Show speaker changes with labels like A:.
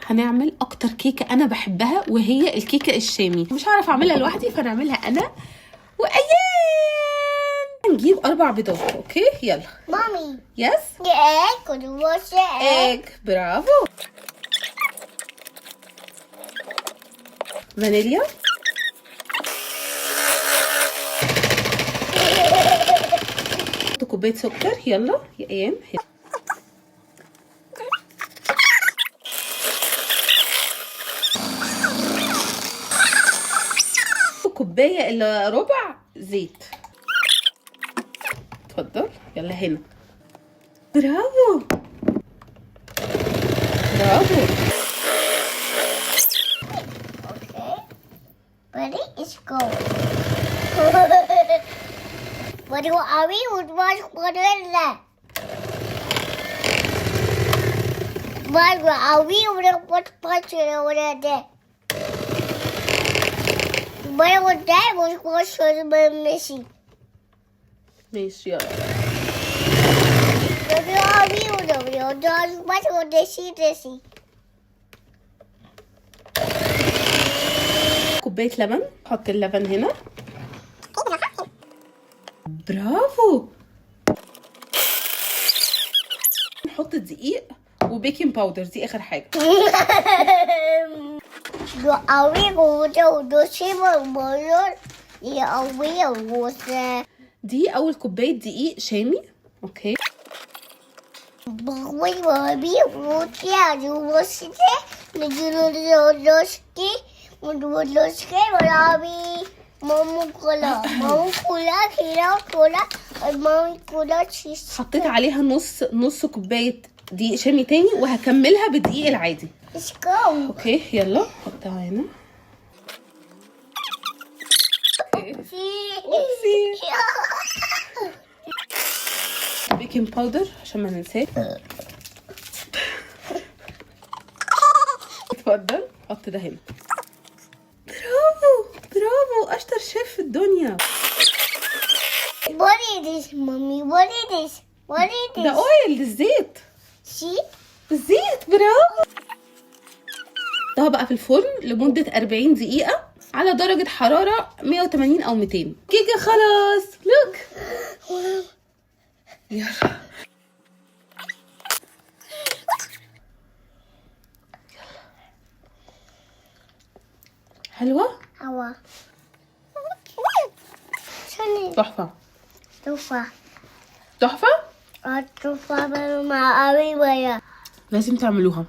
A: هنعمل اكتر كيكه انا بحبها وهي الكيكه الشامي. مش هعرف اعملها لوحدي فنعملها انا وايان. هنجيب 4 بيضات. اوكي يلا
B: مامي.
A: يس.
B: egg or what's the egg?
A: برافو. فانيليا. كوبايه سكر. يلا يا ايان. كوبايه الا ربع زيت. اتفضل يلا هنا. برافو برافو.
B: Okay. Ready? Let's go. What are we? What is that? What are we? What punch over there? What was that? What was missing?
A: ماشي يلا.
B: What are we? What was this?
A: كوبايه لبن. حط اللبن هنا. برافو. نحط دقيق وبيكنج باودر. دي اخر حاجه.
B: Are we going to see
A: دي اول كوبايه دقيق شامي. اوكي. حطيت عليها نص كوبايه دقيق شامي تاني وهكملها بالدقيق العادي.
B: Let's go.
A: اوكي يلا حطها هنا. اوكي. بيكنج باودر عشان ما ننساش. اتفضل حط ده هنا. برافو برافو. اشطر شيف في الدنيا.
B: What is this, mommy? What is this? What is this?
A: ده اويل. ده الزيت.
B: See?
A: الزيت. برافو. ده بقى في الفرن لمدة 40 دقيقة على درجة حرارة 180 أو 200. كيكة خلاص. لوك. يلا. حلوة؟
B: Awa.
A: تحفة.
B: Tufa.
A: تحفة؟
B: Tufa, mama, everywhere.
A: لازم تعملوها.